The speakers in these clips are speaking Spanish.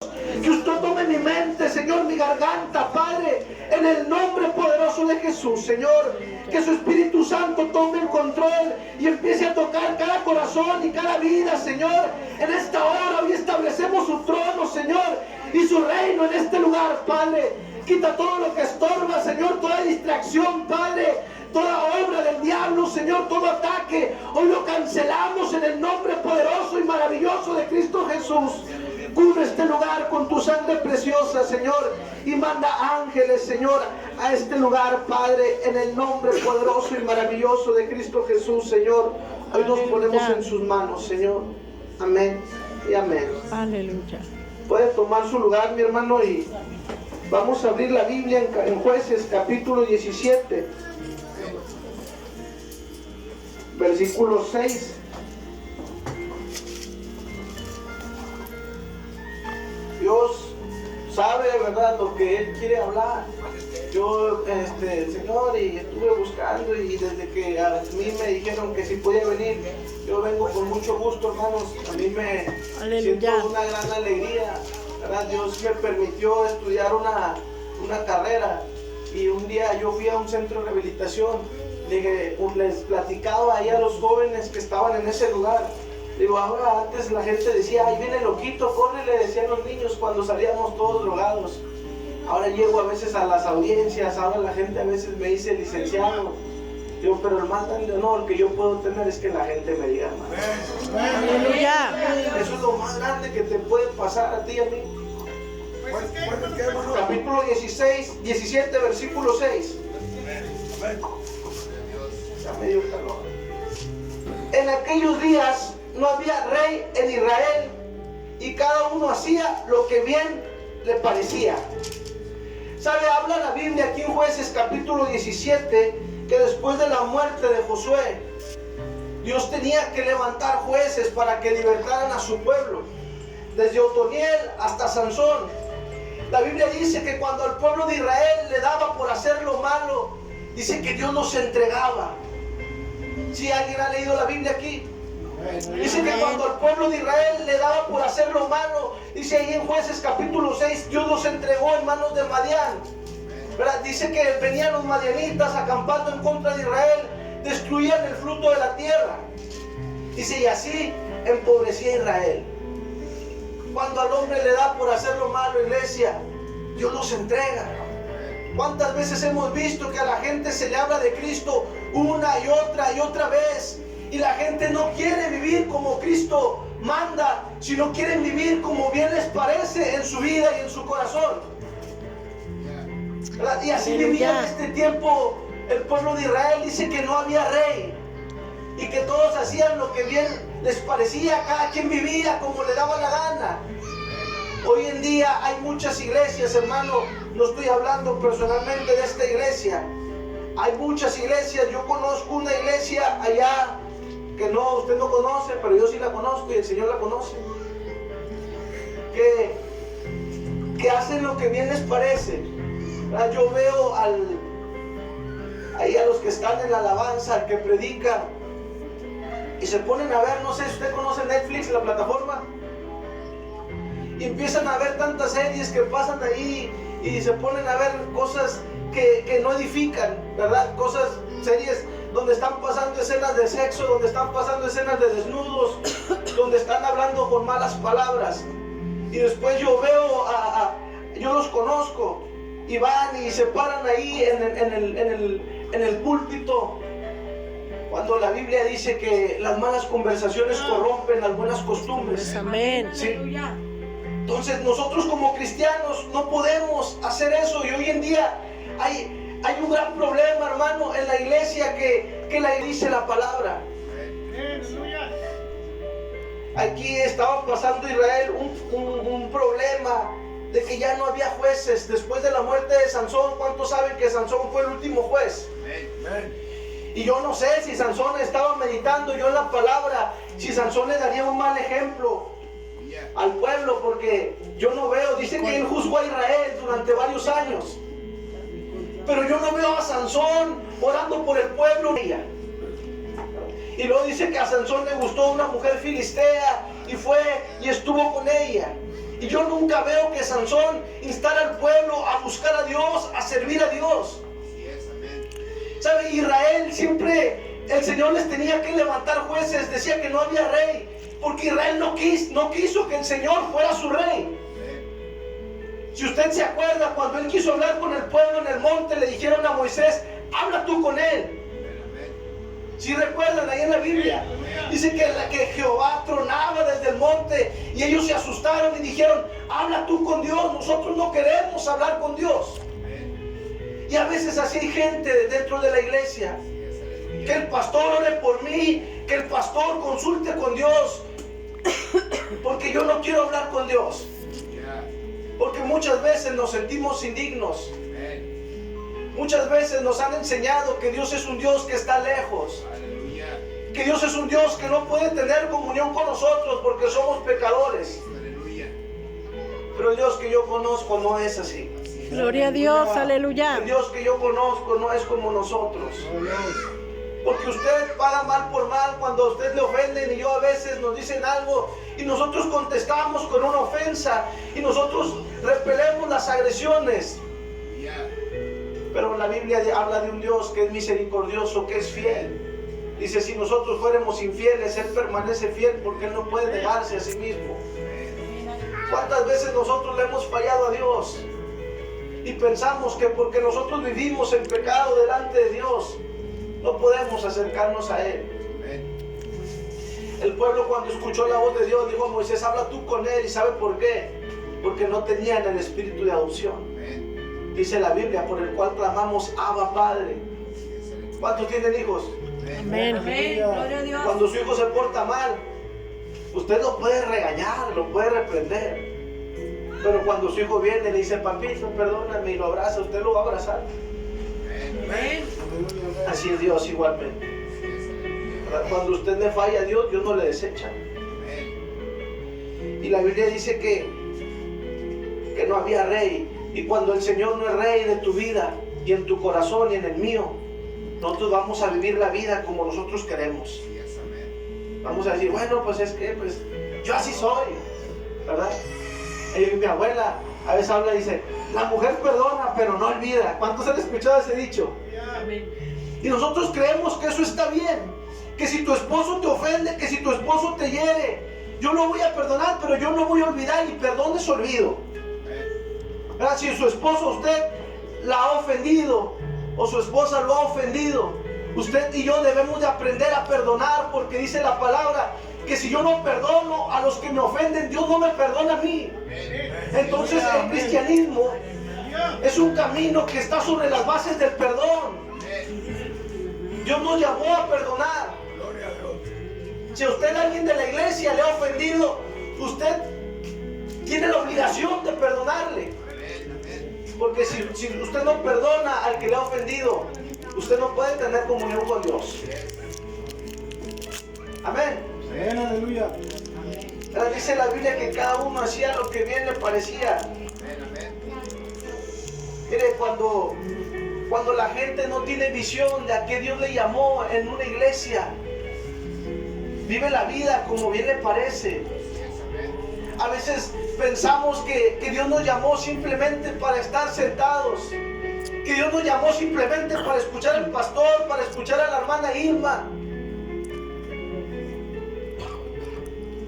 Que usted tome mi mente, Señor, mi garganta, Padre, en el nombre poderoso de Jesús, Señor. Que su Espíritu Santo tome el control y empiece a tocar cada corazón y cada vida, Señor. En esta hora hoy establecemos su trono, Señor, y su reino en este lugar, Padre. Quita todo lo que estorba, Señor, toda distracción, Padre, toda obra del diablo, Señor, todo ataque. Hoy lo cancelamos en el nombre poderoso y maravilloso de Cristo Jesús. Cubre este lugar con tu sangre preciosa, Señor, y manda ángeles, Señor, a este lugar, Padre, en el nombre poderoso y maravilloso de Cristo Jesús, Señor. Hoy nos ponemos en sus manos, Señor. Amén y amén. Aleluya. Puede tomar su lugar, mi hermano, y vamos a abrir la Biblia en Jueces capítulo 17, versículo 6. Dios sabe, ¿verdad?, lo que Él quiere hablar. Yo, Señor, y estuve buscando, y desde que a mí me dijeron que si podía venir, yo vengo con mucho gusto, hermanos. A mí me siento una gran alegría, ¿verdad? Dios me permitió estudiar una carrera, y un día yo fui a un centro de rehabilitación. Les platicaba ahí a los jóvenes que estaban en ese lugar. Digo, ahora antes la gente decía, ahí viene loquito, corre, le decían los niños cuando salíamos todos drogados. Ahora llego a veces a las audiencias, ahora la gente a veces me dice licenciado. Digo, pero el más grande honor que yo puedo tener es que la gente me diga, hermano. Aleluya. Eso es lo más grande que te puede pasar a ti y a mí. Capítulo 17, versículo 6. Ya me dio calor. En aquellos días no había rey en Israel, y cada uno hacía lo que bien le parecía. ¿Sabe? Habla la Biblia aquí en Jueces capítulo 17 que después de la muerte de Josué, Dios tenía que levantar jueces para que libertaran a su pueblo, desde Otoniel hasta Sansón. La Biblia dice que cuando al pueblo de Israel le daba por hacer lo malo, dice que Dios los entregaba. ¿Sí alguien ha leído la Biblia aquí? Dice que cuando al pueblo de Israel le daba por hacer lo malo, dice ahí en Jueces capítulo 6, Dios los entregó en manos de Madián. ¿Verdad? Dice que venían los madianitas acampando en contra de Israel, destruían el fruto de la tierra. Dice, y así empobrecía Israel. Cuando al hombre le da por hacer lo malo, iglesia, Dios los entrega. ¿Cuántas veces hemos visto que a la gente se le habla de Cristo una y otra vez? Y la gente no quiere vivir como Cristo manda, sino quieren vivir como bien les parece en su vida y en su corazón. ¿Verdad? Y así vivía en este tiempo el pueblo de Israel. Dice que no había rey y que todos hacían lo que bien les parecía, cada quien vivía como le daba la gana. Hoy en día hay muchas iglesias, hermano, no estoy hablando personalmente de esta iglesia. Hay muchas iglesias. Yo conozco una iglesia allá que no, usted no conoce, pero yo sí la conozco y el Señor la conoce, que hacen lo que bien les parece. Yo veo ahí a los que están en la alabanza, al que predica, y se ponen a ver, no sé si usted conoce Netflix, la plataforma, y empiezan a ver tantas series que pasan ahí, y se ponen a ver cosas que no edifican, ¿verdad? Series donde están pasando escenas de sexo, donde están pasando escenas de desnudos, donde están hablando con malas palabras. Y después yo veo, yo los conozco, y van y se paran ahí en el púlpito, cuando la Biblia dice que las malas conversaciones corrompen algunas costumbres. Amén. ¿Sí? Entonces nosotros como cristianos no podemos hacer eso, y hoy en día hay un gran problema, hermano, en la iglesia que la dice la palabra. Aquí estaba pasando Israel un problema de que ya no había jueces. Después de la muerte de Sansón, ¿cuántos saben que Sansón fue el último juez? Y yo no sé si Sansón estaba meditando yo en la palabra, si Sansón le daría un mal ejemplo al pueblo, porque yo no veo, dice que él juzgó a Israel durante varios años, pero yo no veo a Sansón orando por el pueblo. Y luego dice que a Sansón le gustó una mujer filistea y fue y estuvo con ella. Y yo nunca veo que Sansón instara al pueblo a buscar a Dios, a servir a Dios. ¿Sabe? Israel siempre, el Señor les tenía que levantar jueces, decía que no había rey, porque Israel no quiso que el Señor fuera su rey. Si usted se acuerda, cuando él quiso hablar con el pueblo en el monte, le dijeron a Moisés, habla tú con él. Si recuerdan ahí en la Biblia, dice que Jehová tronaba desde el monte y ellos se asustaron y dijeron, habla tú con Dios, nosotros no queremos hablar con Dios. Y a veces así hay gente dentro de la iglesia, que el pastor ore por mí, que el pastor consulte con Dios, porque yo no quiero hablar con Dios. Porque muchas veces nos sentimos indignos. Muchas veces nos han enseñado que Dios es un Dios que está lejos. Que Dios es un Dios que no puede tener comunión con nosotros porque somos pecadores. Pero el Dios que yo conozco no es así. Gloria a Dios, aleluya. El Dios que yo conozco no es como nosotros. Porque usted paga mal por mal cuando a usted le ofenden y yo a veces nos dicen algo y nosotros contestamos con una ofensa y nosotros repelemos las agresiones. Pero la Biblia habla de un Dios que es misericordioso, que es fiel. Dice, si nosotros fuéramos infieles, Él permanece fiel porque Él no puede negarse a sí mismo. ¿Cuántas veces nosotros le hemos fallado a Dios? Y pensamos que porque nosotros vivimos en pecado delante de Dios, no podemos acercarnos a Él. El pueblo, cuando escuchó la voz de Dios, dijo a Moisés, habla tú con Él. ¿Y sabe por qué? Porque no tenían el espíritu de adopción. Dice la Biblia, por el cual clamamos, Abba, Padre. ¿Cuántos tienen hijos? Amén. Gloria a Dios. Cuando su hijo se porta mal, usted lo puede regañar, lo puede reprender. Pero cuando su hijo viene y le dice, papito, perdóname, y lo abraza, usted lo va a abrazar. Amén. Así es Dios igualmente. Cuando usted le falla a Dios, Dios no le desecha. Y la Biblia dice que no había rey. Y cuando el Señor no es rey de tu vida, y en tu corazón y en el mío, nosotros vamos a vivir la vida como nosotros queremos. Vamos a decir, bueno, pues es que pues, yo así soy, ¿verdad? Y mi abuela a veces habla y dice, la mujer perdona, pero no olvida. ¿Cuántos han escuchado ese dicho? Y nosotros creemos que eso está bien. Que si tu esposo te ofende, que si tu esposo te hiere, yo lo voy a perdonar, pero yo no voy a olvidar. Y perdón es olvido. ¿Verdad? Si su esposo usted la ha ofendido, o su esposa lo ha ofendido, usted y yo debemos de aprender a perdonar, porque dice la palabra que si yo no perdono a los que me ofenden, Dios no me perdona a mí. Entonces el cristianismo es un camino que está sobre las bases del perdón. Dios nos llamó a perdonar. Si a usted alguien de la iglesia le ha ofendido, usted tiene la obligación de perdonarle. Porque si usted no perdona al que le ha ofendido, usted no puede tener comunión con Dios. Amén. Amén, aleluya. Ahora dice la Biblia que cada uno hacía lo que bien le parecía. Mire, cuando la gente no tiene visión de a qué Dios le llamó en una iglesia, vive la vida como bien le parece. A veces pensamos que Dios nos llamó simplemente para estar sentados, que Dios nos llamó simplemente para escuchar al pastor, para escuchar a la hermana Irma.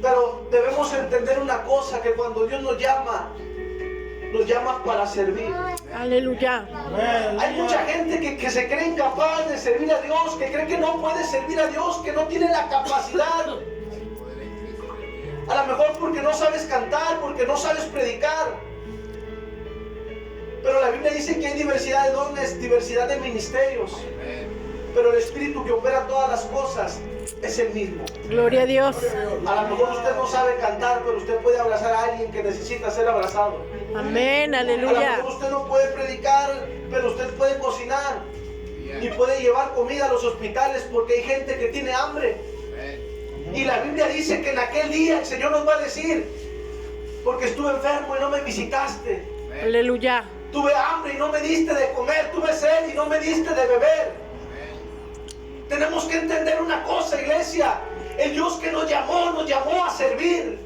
Pero debemos entender una cosa, que cuando Dios nos llama para servir. Aleluya. Hay mucha gente que se cree incapaz de servir a Dios, que cree que no puede servir a Dios, que no tiene la capacidad. A lo mejor porque no sabes cantar, porque no sabes predicar. Pero la Biblia dice que hay diversidad de dones, diversidad de ministerios. Pero el Espíritu que opera todas las cosas es el mismo. Gloria a Dios. A lo mejor usted no sabe cantar, pero usted puede abrazar a alguien que necesita ser abrazado. Amén, A lo aleluya. mejor usted no puede predicar, pero usted puede cocinar. Y puede llevar comida a los hospitales porque hay gente que tiene hambre. Y la Biblia dice que en aquel día el Señor nos va a decir, porque estuve enfermo y no me visitaste. Aleluya. Tuve hambre y no me diste de comer. Tuve sed y no me diste de beber. Tenemos que entender una cosa, iglesia. El Dios que nos llamó a servir.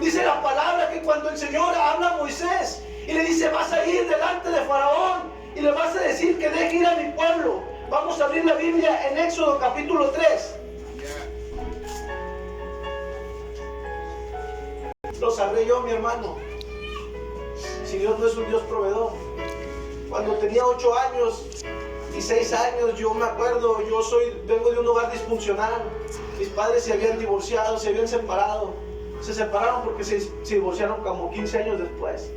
Dice la palabra que cuando el Señor habla a Moisés y le dice, vas a ir delante de Faraón y le vas a decir que deje ir a mi pueblo. Vamos a abrir la Biblia en Éxodo capítulo 3. Lo sabré yo, mi hermano, si Dios no es un Dios proveedor. Cuando tenía 8 años y 6 años, yo me acuerdo, vengo de un hogar disfuncional. Mis padres se habían divorciado, se habían separado. Se separaron porque se divorciaron como 15 años después.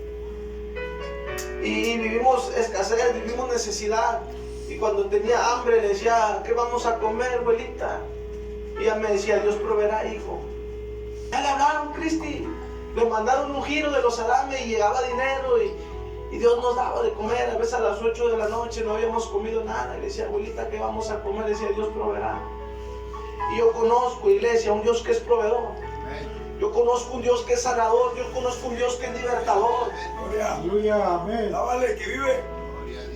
Y vivimos escasez, vivimos necesidad. Y cuando tenía hambre le decía, ¿qué vamos a comer, abuelita? Y ella me decía, Dios proveerá, hijo. Ya le hablaron, Cristi. Le mandaron un giro de los Adame y llegaba dinero y Dios nos daba de comer. A veces a las 8 de la noche no habíamos comido nada. Y le decía, abuelita, ¿qué vamos a comer? Le decía, Dios proveerá. Y yo conozco, iglesia, un Dios que es proveedor. Yo conozco un Dios que es sanador. Yo conozco un Dios que es libertador. Aleluya, amén. Vale, que vive.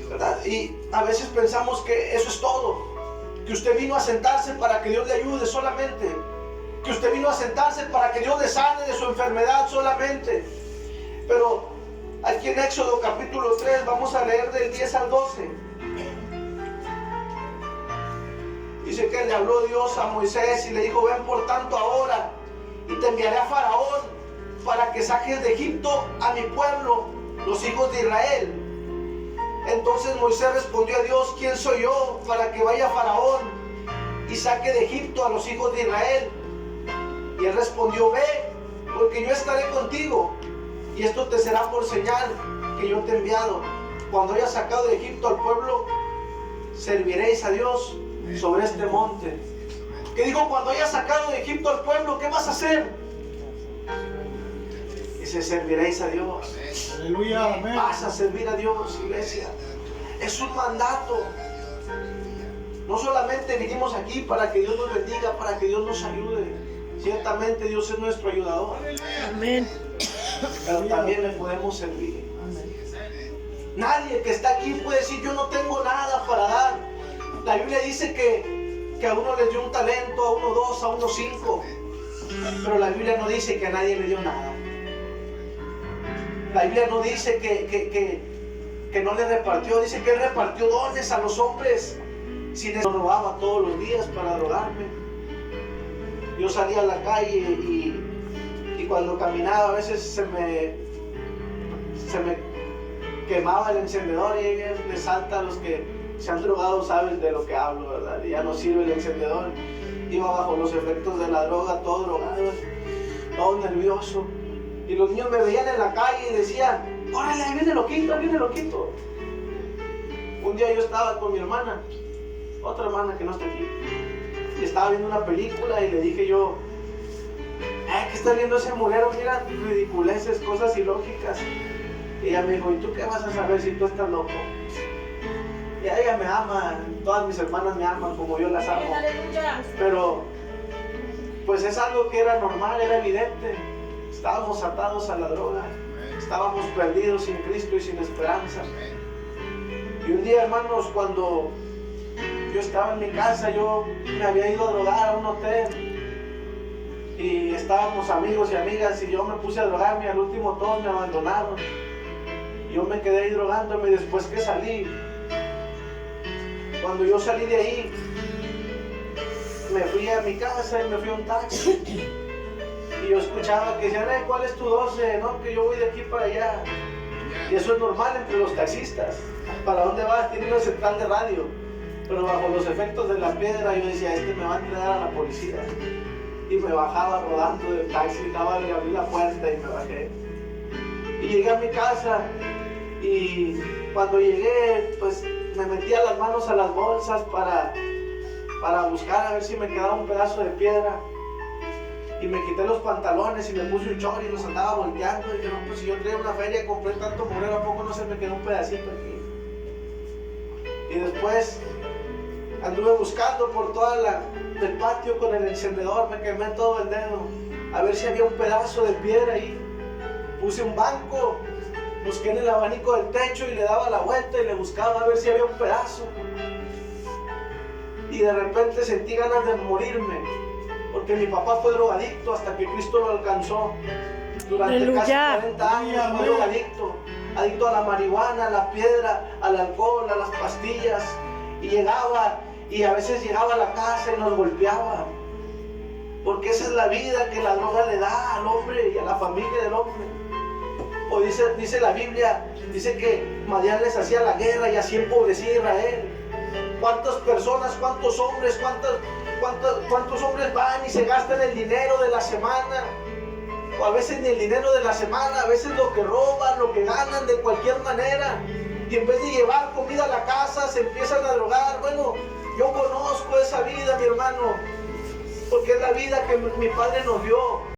¿Verdad? Y a veces pensamos que eso es todo. Que usted vino a sentarse para que Dios le ayude solamente. Que usted vino a sentarse para que Dios le sane de su enfermedad solamente. Pero aquí en Éxodo capítulo 3 vamos a leer del 10 al 12. Dice que le habló Dios a Moisés y le dijo, ven por tanto ahora y te enviaré a Faraón para que saques de Egipto a mi pueblo, los hijos de Israel. Entonces Moisés respondió a Dios, ¿quién soy yo para que vaya a Faraón y saque de Egipto a los hijos de Israel? Y él respondió, ve, porque yo estaré contigo, y esto te será por señal que yo te he enviado. Cuando hayas sacado de Egipto al pueblo, serviréis a Dios sobre este monte. ¿Qué dijo? Cuando hayas sacado de Egipto al pueblo, ¿qué vas a hacer? Dice, serviréis a Dios. Aleluya, amén. Vas a servir a Dios, iglesia. Es un mandato. No solamente vinimos aquí para que Dios nos bendiga, para que Dios nos ayude. Ciertamente Dios es nuestro ayudador. Amén. Pero también le podemos servir. Nadie que está aquí puede decir, yo no tengo nada para dar. La Biblia dice que a uno le dio un talento, a uno 2, a uno 5. Pero la Biblia no dice que a nadie le dio nada. La Biblia no dice que no le repartió. Dice que él repartió dones a los hombres. Si les robaba todos los días para drogarme. Yo salía a la calle y cuando caminaba a veces se me quemaba el encendedor y le salta a los que se han drogado, saben de lo que hablo, ¿verdad? Y ya no sirve el encendedor. Iba bajo los efectos de la droga, todo drogado, todo nervioso. Y los niños me veían en la calle y decían, órale, ahí viene loquito, viene loquito. Un día yo estaba con mi hermana, otra hermana que no está aquí. Y estaba viendo una película y le dije yo, ¿qué estás viendo ese mulero? Mira, ridiculeces, cosas ilógicas. Y ella me dijo, ¿y tú qué vas a saber si tú estás loco? Y ella me ama, todas mis hermanas me aman como yo las amo. Pero, pues es algo que era normal, era evidente. Estábamos atados a la droga, estábamos perdidos sin Cristo y sin esperanza. Y un día, hermanos, cuando yo estaba en mi casa, yo me había ido a drogar a un hotel y estábamos amigos y amigas y yo me puse a drogarme y al último todos me abandonaron. Yo me quedé ahí drogándome después que salí. Cuando yo salí de ahí, me fui a mi casa y me fui a un taxi y yo escuchaba que decían, ¿cuál es tu 12? No, que yo voy de aquí para allá. Y eso es normal entre los taxistas. ¿Para dónde vas? Tiene una central de radio. Pero bajo los efectos de la piedra yo decía, me va a entregar a la policía. Y me bajaba rodando del taxi, le abrí la puerta y me bajé. Y llegué a mi casa y cuando llegué, pues me metía las manos a las bolsas para buscar a ver si me quedaba un pedazo de piedra. Y me quité los pantalones y me puse un chor y los andaba volteando. Y dije, no, pues si yo traía una feria, compré tanto morero, ¿a poco no se me quedó un pedacito aquí? Y después anduve buscando por toda el patio con el encendedor, me quemé todo el dedo, a ver si había un pedazo de piedra ahí. Puse un banco, busqué en el abanico del techo y le daba la vuelta y le buscaba a ver si había un pedazo. Y de repente sentí ganas de morirme, porque mi papá fue drogadicto hasta que Cristo lo alcanzó. Durante casi Aleluya. 40 años fue drogadicto, adicto a la marihuana, a la piedra, al alcohol, a las pastillas. Y llegaba, y a veces llegaba a la casa y nos golpeaba. Porque esa es la vida que la droga le da al hombre y a la familia del hombre. O dice la Biblia, dice que Madián les hacía la guerra y así empobrecía a Israel. ¿Cuántas personas, cuántos hombres, cuántos hombres van y se gastan el dinero de la semana? O a veces ni el dinero de la semana, a veces lo que roban, lo que ganan de cualquier manera. Y en vez de llevar comida a la casa, se empiezan a drogar. Bueno, yo conozco esa vida, mi hermano, porque es la vida que mi padre nos dio.